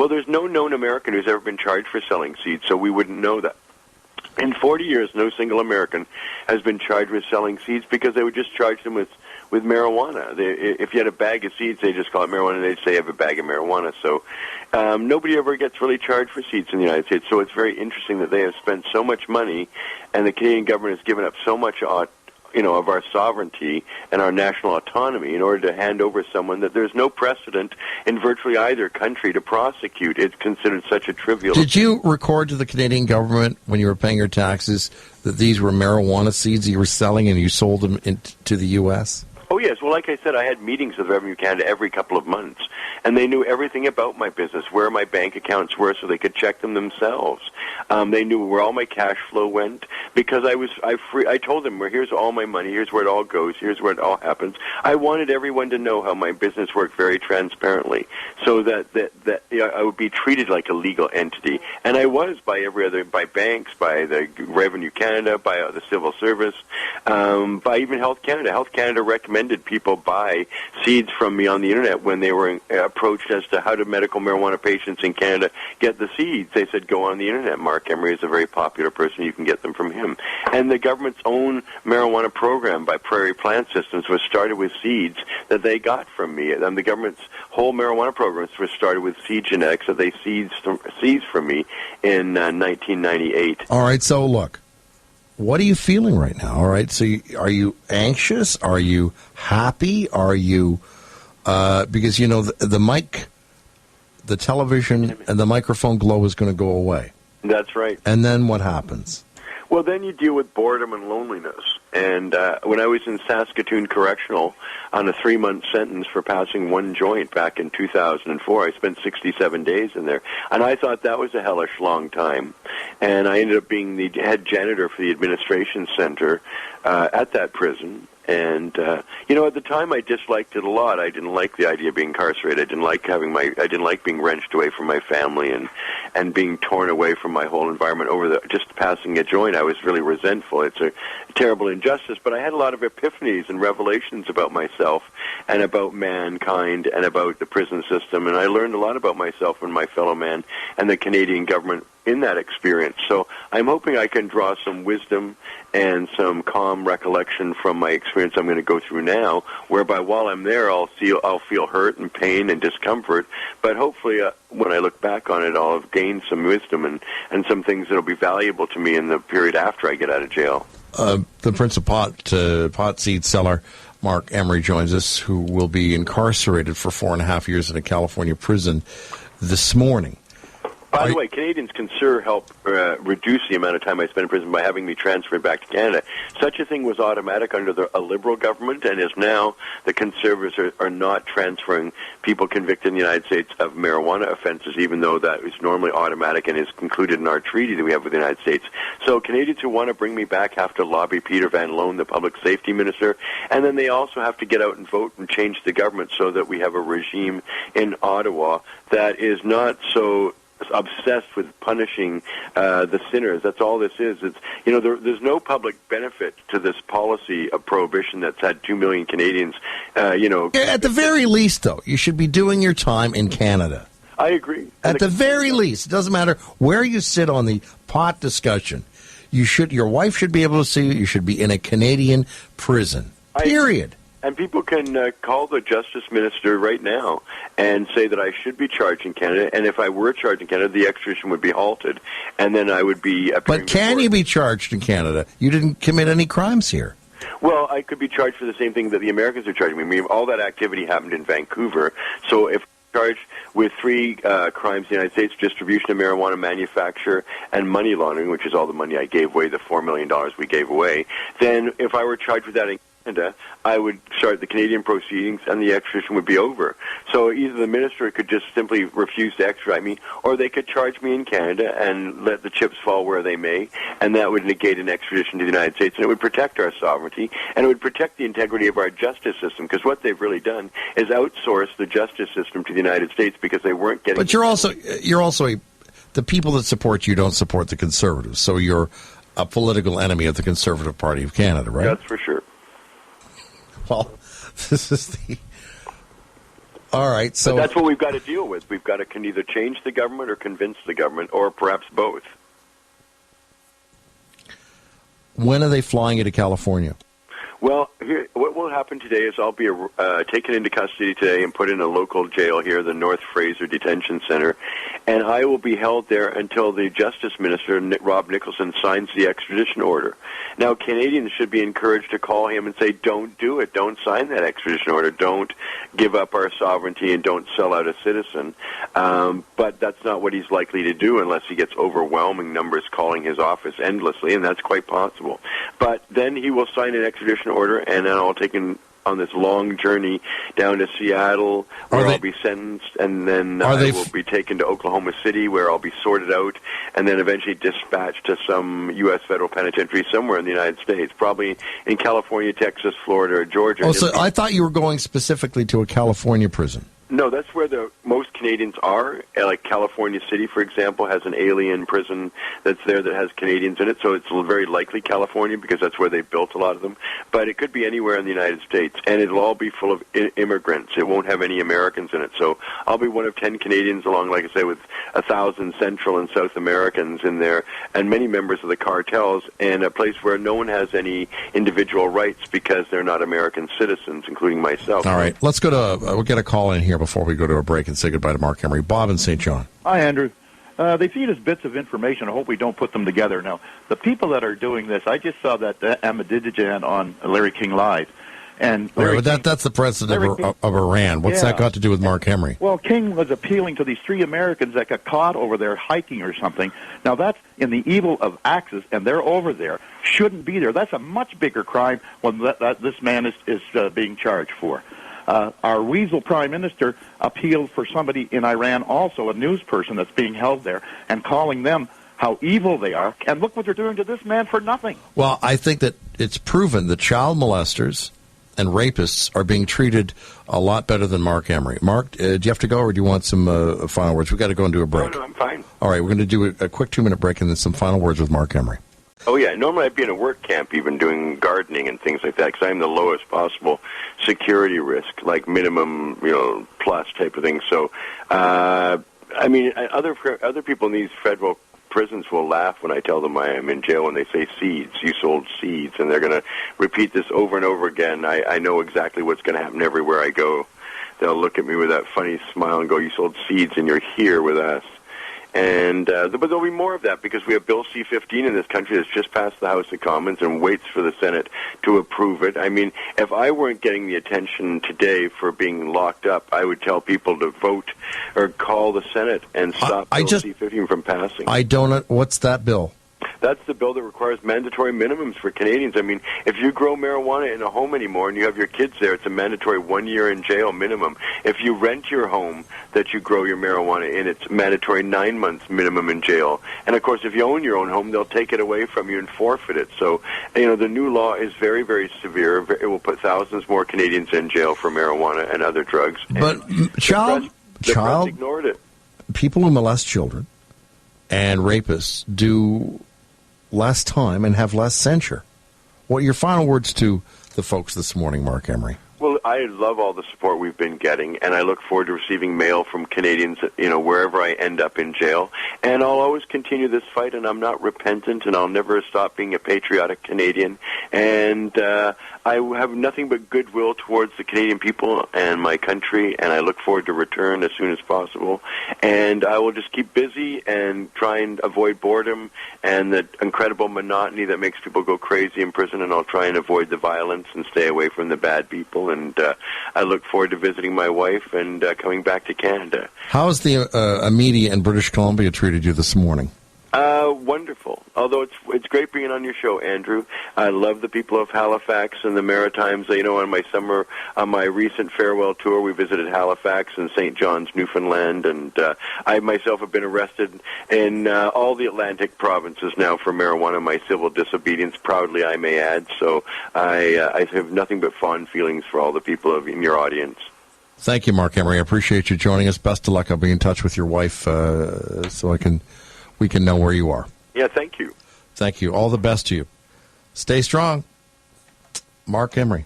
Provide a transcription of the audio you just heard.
Well, there's no known American who's ever been charged for selling seeds, so we wouldn't know that. In 40 years, no single American has been charged with selling seeds because they would just charge them with marijuana. If you had a bag of seeds, they just call it marijuana, and they'd say you have a bag of marijuana. So nobody ever gets really charged for seeds in the United States. So it's very interesting that they have spent so much money, and the Canadian government has given up so much of our sovereignty and our national autonomy in order to hand over someone that there's no precedent in virtually either country to prosecute. It's considered such a trivial... Did you record to the Canadian government when you were paying your taxes that these were marijuana seeds you were selling and you sold them to the U.S.? Oh, yes. Well, like I said, I had meetings with Revenue Canada every couple of months, and they knew everything about my business, where my bank accounts were, so they could check them themselves. They knew where all my cash flow went, because I told them, well, here's all my money, here's where it all goes, here's where it all happens. I wanted everyone to know how my business worked very transparently, so that I would be treated like a legal entity. And I was by banks, by the Revenue Canada, by the Civil Service, by even Health Canada. Health Canada recommended people buy seeds from me on the internet when they were approached as to how do medical marijuana patients in Canada get the seeds. They said, go on the internet. Marc Emery is a very popular person. You can get them from him. And the government's own marijuana program by Prairie Plant Systems was started with seeds that they got from me. And the government's whole marijuana programs were started with seed genetics that they seized from me in 1998. All right, so look. What are you feeling right now? All right, so are you anxious? Are you happy? Are you because the mic, the television, and the microphone glow is going to go away. That's right. And then what happens? Well, then you deal with boredom and loneliness. And when I was in Saskatoon Correctional on a 3-month sentence for passing one joint back in 2004, I spent 67 days in there. And I thought that was a hellish long time. And I ended up being the head janitor for the administration center at that prison. And at the time I disliked it a lot. I didn't like the idea of being incarcerated. I didn't like being wrenched away from my family and being torn away from my whole environment over just passing a joint. I was really resentful. It's a terrible injustice, but I had a lot of epiphanies and revelations about myself and about mankind and about the prison system, and I learned a lot about myself and my fellow man and the Canadian government in that experience. So I'm hoping I can draw some wisdom and some calm recollection from my experience I'm going to go through now, whereby while I'm there I'll feel hurt and pain and discomfort, but hopefully when I look back on it I'll have gained some wisdom and some things that will be valuable to me in the period after I get out of jail. The Prince of pot seed seller, Marc Emery, joins us, who will be incarcerated for 4.5 years in a California prison this morning. By the way, Canadians can help reduce the amount of time I spend in prison by having me transferred back to Canada. Such a thing was automatic under a Liberal government, and is now the Conservatives are not transferring people convicted in the United States of marijuana offenses, even though that is normally automatic and is included in our treaty that we have with the United States. So Canadians who want to bring me back have to lobby Peter Van Loan, the public safety minister, and then they also have to get out and vote and change the government so that we have a regime in Ottawa that is not so obsessed with punishing the sinners. That's all this is. It's there's no public benefit to this policy of prohibition that's had 2 million Canadians. At the very least, though, you should be doing your time in Canada. I agree. At the very least, it doesn't matter where you sit on the pot discussion. Your wife should be able to see you. You should be in a Canadian prison. Period. And people can call the Justice Minister right now and say that I should be charged in Canada, and if I were charged in Canada, the extradition would be halted, and then I would be... But can you be charged in Canada? You didn't commit any crimes here. Well, I could be charged for the same thing that the Americans are charging me. I mean, all that activity happened in Vancouver, so if I'm charged with 3 crimes in the United States, distribution of marijuana, manufacture, and money laundering, which is all the money I gave away, the $4 million we gave away, then if I were charged with that in Canada, I would start the Canadian proceedings and the extradition would be over. So either the minister could just simply refuse to extradite me, or they could charge me in Canada and let the chips fall where they may, and that would negate an extradition to the United States, and it would protect our sovereignty, and it would protect the integrity of our justice system, because what they've really done is outsource the justice system to the United States because they weren't getting... But you're also the people that support you don't support the Conservatives, so you're a political enemy of the Conservative Party of Canada, right? That's for sure. Well, this is the... All right. So but that's what we've got to deal with. We've got to can either change the government or convince the government, or perhaps both. When are they flying you to California? Well, here, what will happen today is I'll be taken into custody today and put in a local jail here, the North Fraser Detention Center, and I will be held there until the Justice Minister, Rob Nicholson, signs the extradition order. Now, Canadians should be encouraged to call him and say, don't do it. Don't sign that extradition order. Don't give up our sovereignty and don't sell out a citizen. But that's not what he's likely to do unless he gets overwhelming numbers calling his office endlessly, and that's quite possible. But then he will sign an extradition order, and then I'll take him on this long journey down to Seattle, where I'll be sentenced, and then I will be taken to Oklahoma City, where I'll be sorted out, and then eventually dispatched to some U.S. federal penitentiary somewhere in the United States, probably in California, Texas, Florida, or Georgia. Oh, so I thought you were going specifically to a California prison. No, that's where the most Canadians are. Like California City, for example, has an alien prison that's there that has Canadians in it, so it's very likely California because that's where they built a lot of them. But it could be anywhere in the United States, and it'll all be full of immigrants. It won't have any Americans in it. So I'll be one of 10 Canadians along, like I say, with 1,000 Central and South Americans in there, and many members of the cartels, and a place where no one has any individual rights because they're not American citizens, including myself. All right, let's go to, we'll get a call in here before we go to a break and say goodbye to Marc Emery. Bob in St. John. Hi, Andrew. They feed us bits of information. I hope we don't put them together. Now, the people that are doing this, I just saw that Ahmadinejad on Larry King Live. And that's the president of Iran. What's that got to do with Marc Emery? Well, King was appealing to these 3 Americans that got caught over there hiking or something. Now, that's in the evil of Axis, and they're over there. Shouldn't be there. That's a much bigger crime when this man is being charged for. Our weasel prime minister appealed for somebody in Iran, also a news person that's being held there, and calling them how evil they are. And look what they're doing to this man for nothing. Well, I think that it's proven that child molesters and rapists are being treated a lot better than Marc Emery. Marc, do you have to go, or do you want some final words? We've got to go and do a break. No, I'm fine. All right, we're going to do a quick 2-minute break and then some final words with Marc Emery. Oh, yeah. Normally I'd be in a work camp even doing gardening and things like that because I'm the lowest possible security risk, like minimum, plus type of thing. So, other people in these federal prisons will laugh when I tell them I am in jail when they say seeds. You sold seeds. And they're going to repeat this over and over again. I know exactly what's going to happen everywhere I go. They'll look at me with that funny smile and go, you sold seeds and you're here with us. And but there'll be more of that because we have Bill C-15 in this country that's just passed the House of Commons and waits for the Senate to approve it. I mean, if I weren't getting the attention today for being locked up, I would tell people to vote or call the Senate and stop Bill C-15 from passing. I don't. What's that bill? That's the bill that requires mandatory minimums for Canadians. I mean, if you grow marijuana in a home anymore and you have your kids there, it's a mandatory 1 year in jail minimum. If you rent your home that you grow your marijuana in, it's mandatory 9 months minimum in jail. And, of course, if you own your own home, they'll take it away from you and forfeit it. So, the new law is very, very severe. It will put thousands more Canadians in jail for marijuana and other drugs. But the press ignored it. People who molest children and rapists do less time and have less censure. What are your final words to the folks this morning, Marc Emery? Well, I love all the support we've been getting, and I look forward to receiving mail from Canadians, wherever I end up in jail. And I'll always continue this fight, and I'm not repentant, and I'll never stop being a patriotic Canadian. And I have nothing but goodwill towards the Canadian people and my country, and I look forward to return as soon as possible. And I will just keep busy and try and avoid boredom and the incredible monotony that makes people go crazy in prison, and I'll try and avoid the violence and stay away from the bad people. And I look forward to visiting my wife and coming back to Canada. How has the media in British Columbia treated you this morning? Wonderful. Although it's great being on your show, Andrew. I love the people of Halifax and the Maritimes. On my recent farewell tour, we visited Halifax and St. John's, Newfoundland, and I myself have been arrested in all the Atlantic provinces now for marijuana, my civil disobedience, proudly I may add. So I have nothing but fond feelings for all the people in your audience. Thank you, Marc Emery. I appreciate you joining us. Best of luck. I'll be in touch with your wife so we can know where you are. Yeah, thank you. Thank you. All the best to you. Stay strong. Marc Emery.